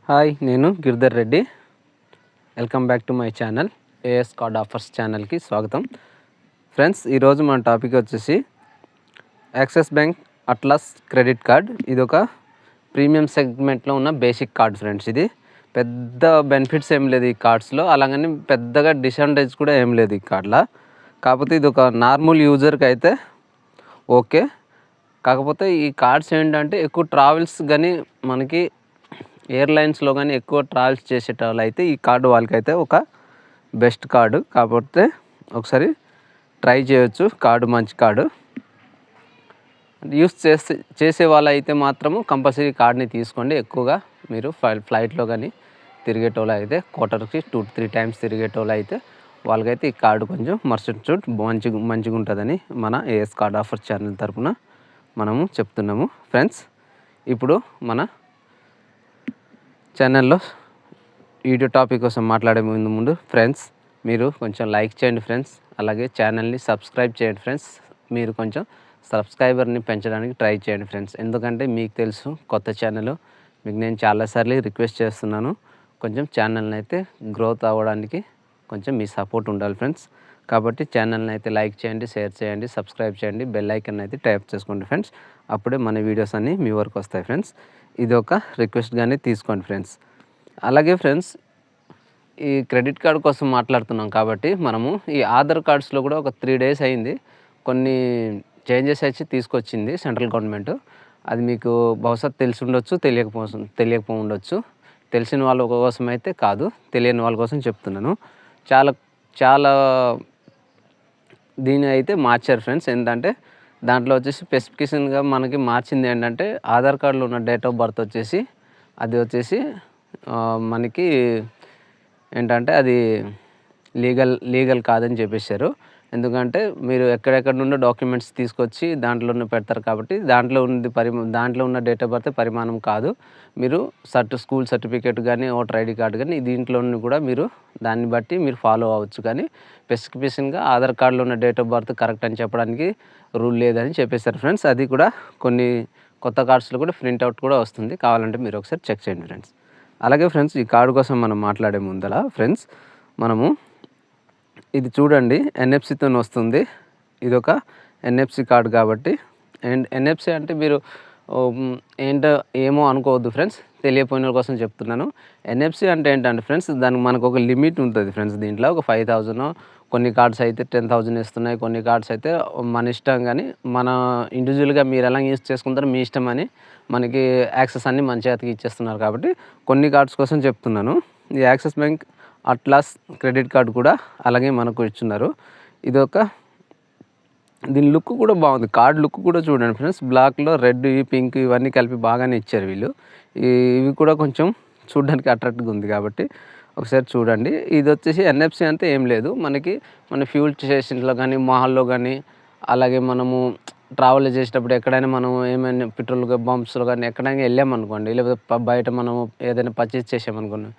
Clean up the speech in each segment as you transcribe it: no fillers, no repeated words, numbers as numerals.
Hi, నేను Giridhar Reddy. Welcome back to my channel AS card offers ఛానల్కి స్వాగతం. ఫ్రెండ్స్, ఈరోజు మన టాపిక్ వచ్చేసి Axis Bank Atlas credit card. ఇది ఒక ప్రీమియం సెగ్మెంట్లో ఉన్న బేసిక్ కార్డ్ ఫ్రెండ్స్. ఇది పెద్ద బెనిఫిట్స్ ఏం లేదు ఈ కార్డ్స్లో, అలాగని పెద్దగా డిసడ్వాంటేజ్ కూడా ఏం లేదు ఈ కార్డ్లో. కాకపోతే ఇది ఒక నార్మల్ యూజర్కి అయితే ఓకే. కాకపోతే ఈ కార్డ్స్ ఏంటంటే ఎక్కువ ట్రావెల్స్ కానీ మనకి ఎయిర్లైన్స్లో కానీ ఎక్కువ ట్రావెల్స్ చేసేటోళ్ళు అయితే ఈ కార్డు వాళ్ళకైతే ఒక బెస్ట్ కార్డు. కాకపోతే ఒకసారి ట్రై చేయొచ్చు. కార్డు మంచి కార్డు. యూస్ చేసే వాళ్ళు అయితే మాత్రము కంపల్సరీ కార్డ్ని తీసుకోండి. ఎక్కువగా మీరు ఫ్లైట్లో కానీ తిరిగేటోళ్ళు అయితే క్వార్టర్కి 2-3 టైమ్స్ తిరిగేటోళ్ళు అయితే వాళ్ళకైతే ఈ కార్డు కొంచెం మర్సెంట్ మంచిగా ఉంటుందని మన ఏఎస్ కార్డ్ ఆఫర్ ఛానల్ తరఫున మనము చెప్తున్నాము. ఫ్రెండ్స్, ఇప్పుడు మన ఛానల్లో వీడియో టాపిక్ కోసం మాట్లాడే ముందు ఫ్రెండ్స్, మీరు కొంచెం లైక్ చేయండి ఫ్రెండ్స్. అలాగే ఛానల్ని సబ్స్క్రైబ్ చేయండి ఫ్రెండ్స్. మీరు కొంచెం సబ్స్క్రైబర్ని పెంచడానికి ట్రై చేయండి ఫ్రెండ్స్. ఎందుకంటే మీకు తెలుసు, కొత్త ఛానల్, మీకు నేను చాలాసార్లు రిక్వెస్ట్ చేస్తున్నాను, కొంచెం ఛానల్ని అయితే గ్రోత్ అవ్వడానికి కొంచెం మీ సపోర్ట్ ఉండాలి ఫ్రెండ్స్. కాబట్టి ఛానల్ని అయితే లైక్ చేయండి, షేర్ చేయండి, సబ్స్క్రైబ్ చేయండి, బెల్ ఐకాన్ అయితే ట్యాప్ చేసుకోండి ఫ్రెండ్స్. అప్పుడే మన వీడియోస్ అన్నీ మీ వరకు వస్తాయి ఫ్రెండ్స్. ఇది ఒక రిక్వెస్ట్గానే తీసుకోండి ఫ్రెండ్స్. అలాగే ఫ్రెండ్స్, ఈ క్రెడిట్ కార్డ్ కోసం మాట్లాడుతున్నాం కాబట్టి మనము ఈ ఆధార్ కార్డ్స్లో కూడా ఒక 3 days అయింది, కొన్ని చేంజెస్ అయితే తీసుకొచ్చింది సెంట్రల్ గవర్నమెంట్. అది మీకు బహుశా తెలిసి ఉండొచ్చు, తెలియకపో ఉండొచ్చు. తెలిసిన వాళ్ళ కోసం అయితే కాదు, తెలియని వాళ్ళ కోసం చెప్తున్నాను. చాలా దీన్ని అయితే మార్చారు ఫ్రెండ్స్. ఏంటంటే దాంట్లో వచ్చేసి స్పెసిఫికేషన్గా మనకి మార్చింది ఏంటంటే, ఆధార్ కార్డులో ఉన్న డేట్ ఆఫ్ బర్త్ వచ్చేసి అది వచ్చేసి మనకి ఏంటంటే అది లీగల్ కాదని చెప్పేశారు. ఎందుకంటే మీరు ఎక్కడెక్కడ నుండో డాక్యుమెంట్స్ తీసుకొచ్చి దాంట్లోనే పెడతారు కాబట్టి దాంట్లో ఉన్న డేట్ ఆఫ్ బర్త్ పరిమాణం కాదు. మీరు స్కూల్ సర్టిఫికేట్ కానీ ఓటర్ ఐడి కార్డు కానీ దీంట్లో కూడా మీరు దాన్ని బట్టి మీరు ఫాలో అవ్వచ్చు. కానీ స్పెసిఫికేషన్గా ఆధార్ కార్డులో ఉన్న డేట్ ఆఫ్ బర్త్ కరెక్ట్ అని చెప్పడానికి రూల్ లేదని చెప్పేశారు ఫ్రెండ్స్. అది కూడా కొన్ని కొత్త కార్డ్స్లో కూడా ప్రింట్అవుట్ కూడా వస్తుంది, కావాలంటే మీరు ఒకసారి చెక్ చేయండి ఫ్రెండ్స్. అలాగే ఫ్రెండ్స్, ఈ కార్డు కోసం మనం మాట్లాడే ముందర ఫ్రెండ్స్, మనము ఇది చూడండి, ఎన్ఎఫ్సితో వస్తుంది. ఇది ఒక ఎన్ఎఫ్సి కార్డు కాబట్టి. అండ్ ఎన్ఎఫ్సి అంటే మీరు ఏమో అనుకోవద్దు ఫ్రెండ్స్, తెలియపోయిన కోసం చెప్తున్నాను. ఎన్ఎఫ్సి అంటే ఏంటంటే ఫ్రెండ్స్, దానికి మనకు ఒక లిమిట్ ఉంటుంది ఫ్రెండ్స్. దీంట్లో ఒక 5,000, కొన్ని కార్డ్స్ అయితే 10,000 ఇస్తున్నాయి, కొన్ని కార్డ్స్ అయితే మన ఇష్టం. కానీ మన ఇండివిజువల్గా మీరు ఎలా యూజ్ చేసుకుంటారో మీ ఇష్టం అని మనకి యాక్సెస్ అన్నీ మన చేతికి ఇచ్చేస్తున్నారు. కాబట్టి కొన్ని కార్డ్స్ కోసం చెప్తున్నాను. ఈ axis Bank Atlas credit card కూడా అలాగే మనకు ఇచ్చున్నారు. దీని లుక్ కూడా బాగుంది. కార్డ్ లుక్ కూడా చూడండి ఫ్రెండ్స్, బ్లాక్లో రెడ్, పింక్ ఇవన్నీ కలిపి బాగానే ఇచ్చారు వీళ్ళు. ఇవి కూడా కొంచెం చూడడానికి అట్రాక్ట్గా ఉంది కాబట్టి ఒకసారి చూడండి. ఇది వచ్చేసి ఎన్ఎఫ్సి అంటే ఏం లేదు, మన ఫ్యూల్ స్టేషన్లో కానీ మాల్లో కానీ అలాగే మనము ట్రావెల్ చేసేటప్పుడు ఎక్కడైనా మనం ఏమైనా పెట్రోల్ బంప్స్లో కానీ ఎక్కడైనా వెళ్ళామనుకోండి, లేకపోతే బయట మనము ఏదైనా పర్చేస్ చేసామనుకోండి,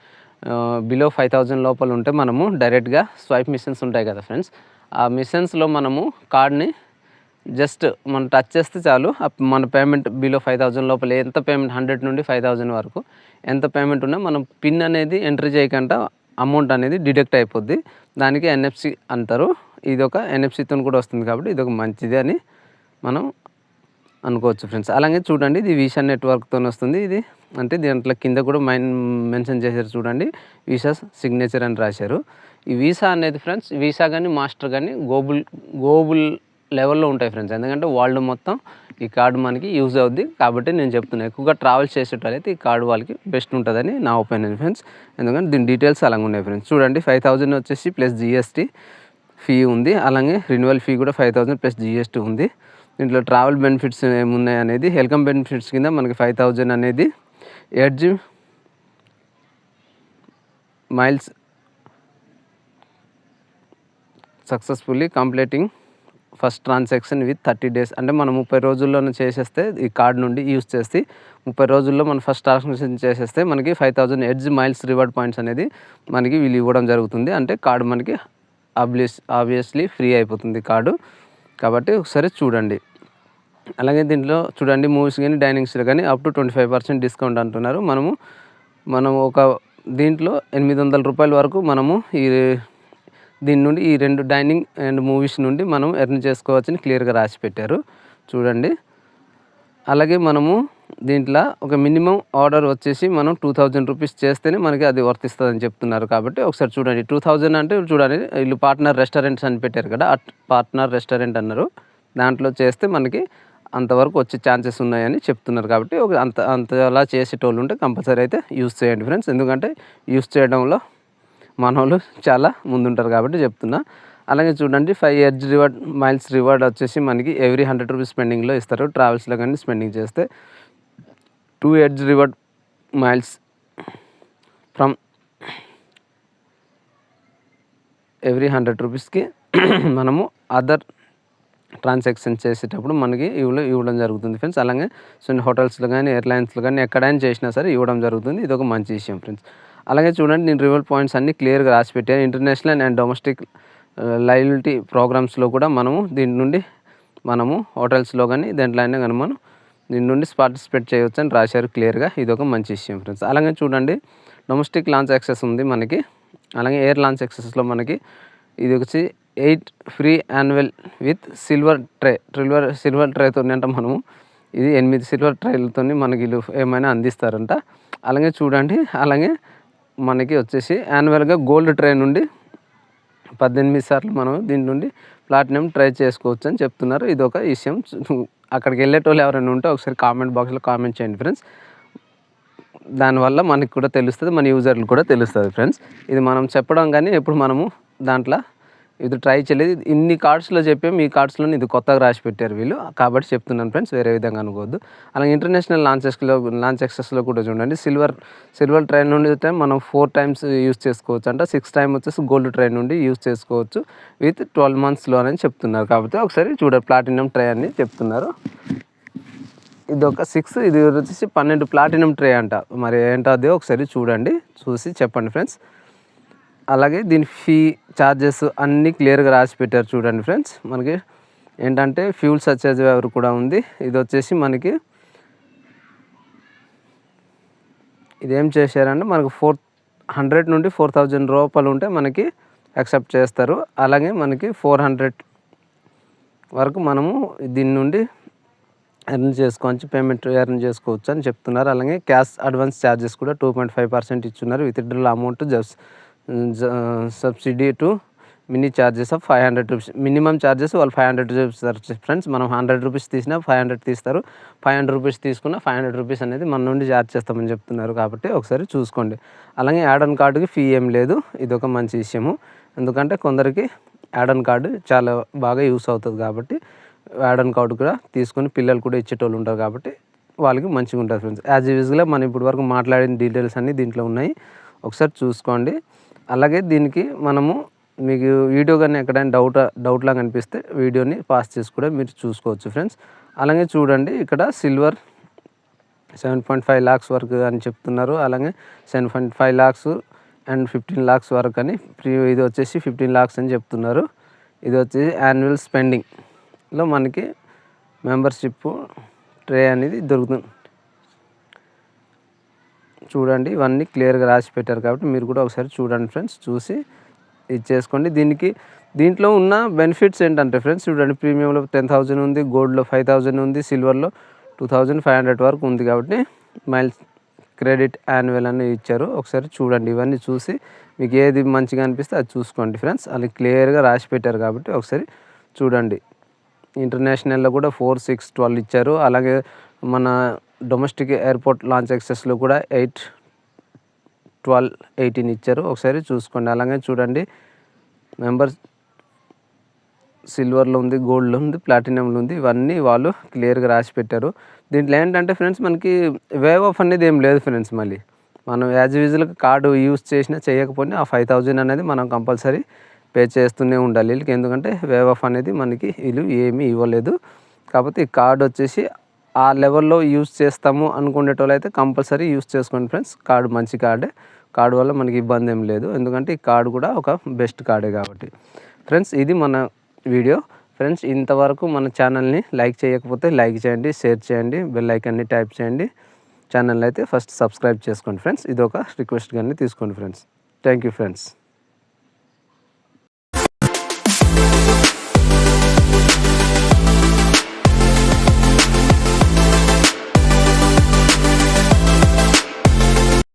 బిలో 5,000 లోపల ఉంటే మనము డైరెక్ట్గా స్వైప్ మిషన్స్ ఉంటాయి కదా ఫ్రెండ్స్. ఆ మిషన్స్లో మనము కార్డ్ని జస్ట్ మనం టచ్ చేస్తే చాలు, మన పేమెంట్ బిలో 5,000 లోపల ఎంత పేమెంట్ 100 నుండి 5,000 వరకు ఎంత పేమెంట్ ఉన్నా మనం పిన్ అనేది ఎంట్రీ చేయకుండా అమౌంట్ అనేది డిడక్ట్ అయిపోద్ది. దానికి ఎన్ఎఫ్సి అంటారు. ఇది ఒక ఎన్ఎఫ్సితో కూడా వస్తుంది కాబట్టి ఇది ఒక మంచిది అని మనం అనుకోవచ్చు ఫ్రెండ్స్. అలాగే చూడండి, ఇది వీసా నెట్వర్క్తో వస్తుంది. ఇది అంటే దీంట్లో కింద కూడా మెన్షన్ చేశారు చూడండి, వీసా సిగ్నేచర్ అని రాశారు. ఈ వీసా అనేది ఫ్రెండ్స్, వీసా కానీ మాస్టర్ కానీ గ్లోబల్ లెవెల్లో ఉంటాయి ఫ్రెండ్స్. ఎందుకంటే వరల్డ్ మొత్తం ఈ కార్డు మనకి యూజ్ అవుద్ది. కాబట్టి నేను చెప్తున్నాను, ఎక్కువగా ట్రావెల్ చేసేటైతే ఈ కార్డు వాళ్ళకి బెస్ట్ ఉంటుందని నా ఒపీనియన్ ఫ్రెండ్స్. ఎందుకంటే దీని డీటెయిల్స్ అలాగే ఉన్నాయి ఫ్రెండ్స్. చూడండి, 5,000 వచ్చేసి ప్లస్ జిఎస్టీ ఫీ ఉంది. అలాగే రెన్యువల్ ఫీ కూడా 5,000 ప్లస్ జిఎస్టీ ఉంది. దీంట్లో ట్రావెల్ బెనిఫిట్స్ ఏమున్నాయి అనేది, వెల్కమ్ బెనిఫిట్స్ కింద మనకి 5,000 అనేది edge miles successfully completing first transaction with 30 days. అంటే మనం 30 రోజుల్లోనే చేసేస్తే, ఈ కార్డు నుండి యూజ్ చేసి 30 రోజుల్లో మనం ఫస్ట్ ట్రాన్సాక్షన్ చేసేస్తే మనకి 5,000 ఎడ్జ్ మైల్స్ రివార్డ్ పాయింట్స్ అనేది మనకి వీళ్ళు ఇవ్వడం జరుగుతుంది. అంటే కార్డు మనకి ఆబ్వియస్లీ ఫ్రీ అయిపోతుంది కార్డు. కాబట్టి ఒకసారి చూడండి. అలాగే దీంట్లో చూడండి, మూవీస్ కానీ డైనింగ్స్లో కానీ అప్ టు 25% డిస్కౌంట్ అంటున్నారు. మనము మనం ఒక దీంట్లో ₹800 వరకు మనము దీని నుండి ఈ 2 డైనింగ్ అండ్ మూవీస్ నుండి మనం ఎర్న్ చేసుకోవచ్చని క్లియర్గా రాసి పెట్టారు చూడండి. అలాగే మనము దీంట్లో ఒక మినిమం ఆర్డర్ వచ్చేసి మనం ₹2000 చేస్తేనే మనకి అది వర్తిస్తుందని చెప్తున్నారు. కాబట్టి ఒకసారి చూడండి, 2000 అంటే చూడండి, వీళ్ళు పార్ట్నర్ రెస్టారెంట్స్ అని పెట్టారు కదా, పార్ట్నర్ రెస్టారెంట్ అన్నారు. దాంట్లో చేస్తే మనకి అంతవరకు వచ్చే ఛాన్సెస్ ఉన్నాయని చెప్తున్నారు. కాబట్టి అంతలా చేసేటోళ్ళు ఉంటే కంపల్సరీ అయితే యూస్ చేయండి ఫ్రెండ్స్. ఎందుకంటే యూస్ చేయడంలో మనోళ్ళు చాలా ముందుంటారు కాబట్టి చెప్తున్నా. అలాగే చూడండి, 5 ఎడ్జ్ మైల్స్ రివార్డ్ వచ్చేసి మనకి ఎవ్రీ ₹100 స్పెండింగ్లో ఇస్తారు. ట్రావెల్స్లో కానీ స్పెండింగ్ చేస్తే 2 edge reward miles from every ₹100కి మనము అదర్ ట్రాన్సాక్షన్ చేసేటప్పుడు మనకి ఇవ్వడం జరుగుతుంది ఫ్రెండ్స్. అలాగే హోటల్స్లో కానీ ఎయిర్లైన్స్లో కానీ ఎక్కడైనా చేసినా సరే ఇవ్వడం జరుగుతుంది. ఇది ఒక మంచి విషయం ఫ్రెండ్స్. అలాగే చూడండి, నేను రివార్డ్ పాయింట్స్ అన్నీ క్లియర్గా రాసి పెట్టాను. ఇంటర్నేషనల్ అండ్ డొమెస్టిక్ లాయల్టీ ప్రోగ్రామ్స్లో కూడా మనము దీని నుండి మనము హోటల్స్లో కానీ దేంట్లో అయినా కానీ మనం దీని నుండి పార్టిసిపేట్ చేయవచ్చు అని రాశారు క్లియర్గా. ఇది ఒక మంచి విషయం ఫ్రెండ్స్. అలాగే చూడండి, డొమెస్టిక్ లాంచ్ యాక్సెస్ ఉంది మనకి. అలాగే ఎయిర్ లాంచ్ యాక్సెస్లో మనకి ఇది వచ్చి 8 ఫ్రీ యాన్యువల్ విత్ సిల్వర్ ట్రేతో అంటే మనము ఇది 8 సిల్వర్ ట్రేలతో మనకి వీళ్ళు ఏమైనా అందిస్తారంట. అలాగే చూడండి, అలాగే మనకి వచ్చేసి యాన్యువల్గా గోల్డ్ ట్రే నుండి 18 సార్లు మనం దీని నుండి ప్లాటినం ట్రై చేసుకోవచ్చు అని చెప్తున్నారు. ఇది ఒక విషయం. అక్కడికి వెళ్ళేటోళ్ళు ఎవరైనా ఉంటే ఒకసారి కామెంట్ బాక్స్లో కామెంట్ చేయండి ఫ్రెండ్స్. దానివల్ల మనకి కూడా తెలుస్తుంది, మన యూజర్లు కూడా తెలుస్తుంది ఫ్రెండ్స్. ఇది మనం చెప్పడం కానీ ఎప్పుడు మనము దాంట్లో ఇది ట్రై చేయలేదు. ఇన్ని కార్డ్స్లో చెప్పాము, ఈ కార్డ్స్లో ఇది కొత్తగా రాసి పెట్టారు వీళ్ళు, కాబట్టి చెప్తున్నాను ఫ్రెండ్స్, వేరే విధంగా అనుకోవద్దు. అలాగే ఇంటర్నేషనల్ లాంచ్ యాక్సెస్లో కూడా చూడండి, సిల్వర్ ట్రైన్ నుండి అయితే మనం 4 టైమ్స్ యూజ్ చేసుకోవచ్చు అంట. 6 టైమ్ వచ్చేసి గోల్డ్ ట్రైన్ నుండి యూజ్ చేసుకోవచ్చు విత్ 12 monthsలో అని చెప్తున్నారు. కాబట్టి ఒకసారి చూడండి, ప్లాటినం ట్రై అని చెప్తున్నారు. ఇది ఒక 6, ఇది వచ్చేసి 12 ప్లాటినం ట్రే అంట. మరి ఏంటో అదే ఒకసారి చూడండి, చూసి చెప్పండి ఫ్రెండ్స్. అలాగే దీని ఫీ ఛార్జెస్ అన్నీ క్లియర్గా రాసి పెట్టారు చూడండి ఫ్రెండ్స్. మనకి ఏంటంటే ఫ్యూల్ సర్చార్జ్ ఎవరు కూడా ఉంది. ఇది వచ్చేసి మనకి ఇదేం చేశారంటే మనకు 400 నుండి 4000 రూపాయలు ఉంటే మనకి యాక్సెప్ట్ చేస్తారు. అలాగే మనకి 400 వరకు మనము దీని నుండి పేమెంట్ ఎర్న్ చేసుకోవచ్చు అని చెప్తున్నారు. అలాగే క్యాష్ అడ్వాన్స్ ఛార్జెస్ కూడా 2.5% ఇచ్చున్నారు. Withdrawal amount subsidy to mini charges of ₹500. Minimum charges వాళ్ళు ₹500 ఫ్రెండ్స్. మనం ₹100 తీసినా 500 తీస్తారు. ₹500 తీసుకున్న ₹500 అనేది మన నుండి ఛార్జ్ చేస్తామని చెప్తున్నారు. కాబట్టి ఒకసారి చూసుకోండి. అలాగే యాడ్ ఆన్ కార్డుకి ఫీ ఏం లేదు. ఇది ఒక మంచి విషయము. ఎందుకంటే కొందరికి యాడ్ ఆన్ కార్డు చాలా బాగా యూస్ అవుతుంది. కాబట్టి యాడ్ ఆన్ కార్డు కూడా తీసుకొని పిల్లలు కూడా ఇచ్చేటోళ్ళు ఉంటారు. కాబట్టి వాళ్ళకి మంచిగా ఉంటుంది ఫ్రెండ్స్. యాజ్ యూజువల్గా మనం ఇప్పటి వరకు మాట్లాడిన డీటెయిల్స్ అన్నీ దీంట్లో ఉన్నాయి, ఒకసారి చూసుకోండి. అలాగే దీనికి మనము మీకు వీడియో కానీ ఎక్కడైనా డౌట్లాగా అనిపిస్తే వీడియోని పాస్ చేసి కూడా మీరు చూసుకోవచ్చు ఫ్రెండ్స్. అలాగే చూడండి, ఇక్కడ సిల్వర్ 7.5 lakhs వరకు అని చెప్తున్నారు. అలాగే 7.5 lakhs అండ్ 15 lakhs వరకు అని ఇది వచ్చేసి 15 lakhs అని చెప్తున్నారు. ఇది వచ్చేసి యాన్యువల్ స్పెండింగ్లో మనకి మెంబర్షిప్ ట్రే అనేది దొరుకుతుంది. చూడండి, ఇవన్నీ క్లియర్గా రాసి పెట్టారు. కాబట్టి మీరు కూడా ఒకసారి చూడండి ఫ్రెండ్స్, చూసి ఇది చేసుకోండి. దీంట్లో ఉన్న బెనిఫిట్స్ ఏంటంటే ఫ్రెండ్స్ చూడండి, ప్రీమియంలో 10,000 ఉంది, గోల్డ్లో 5,000 ఉంది, సిల్వర్లో 2,500 వరకు ఉంది. కాబట్టి మైల్స్ క్రెడిట్ యాన్యువల్ అని ఇచ్చారు. ఒకసారి చూడండి, ఇవన్నీ చూసి మీకు ఏది మంచిగా అనిపిస్తే అది చూసుకోండి ఫ్రెండ్స్. అది క్లియర్గా రాసి పెట్టారు కాబట్టి ఒకసారి చూడండి. ఇంటర్నేషనల్లో కూడా 4, 6, 12 ఇచ్చారు. అలాగే మన డొమెస్టిక్ ఎయిర్పోర్ట్ లాంచ్ యాక్సెస్లో కూడా 8, 12, 18 ఇచ్చారు. ఒకసారి చూసుకోండి. అలాగే చూడండి, మెంబర్ సిల్వర్లో ఉంది, గోల్డ్లో ఉంది, ప్లాటినంలో ఉంది. ఇవన్నీ వాళ్ళు క్లియర్గా రాసి పెట్టారు. దీంట్లో ఏంటంటే ఫ్రెండ్స్ మనకి వేవ్ ఆఫ్ అనేది ఏం లేదు ఫ్రెండ్స్. మళ్ళీ మనం యాజ్ యూజువల్గా కార్డు యూజ్ చేసినా చేయకపోయినా ఆ 5,000 అనేది మనం కంపల్సరీ పే చేస్తూనే ఉండాలి వీళ్ళకి. ఎందుకంటే వేవ్ ఆఫ్ అనేది మనకి వీళ్ళు ఏమీ ఇవ్వలేదు. కాకపోతే ఈ కార్డు వచ్చేసి ఆ లెవెల్లో యూజ్ చేస్తాము అనుకునేటోళ్ళు అయితే కంపల్సరీ యూజ్ చేసుకోండి ఫ్రెండ్స్. కార్డు మంచి కార్డే, కార్డు వల్ల మనకి ఇబ్బంది ఏం లేదు. ఎందుకంటే ఈ కార్డు కూడా ఒక బెస్ట్ కార్డే కాబట్టి ఫ్రెండ్స్. ఇది మన వీడియో ఫ్రెండ్స్. ఇంతవరకు మన ఛానల్ని లైక్ చేయకపోతే లైక్ చేయండి, షేర్ చేయండి, బెల్ ఐకాన్ని ట్యాప్ చేయండి. ఛానల్ అయితే ఫస్ట్ సబ్స్క్రైబ్ చేసుకోండి ఫ్రెండ్స్. ఇది ఒక రిక్వెస్ట్ గానే తీసుకోండి ఫ్రెండ్స్. Thank you friends.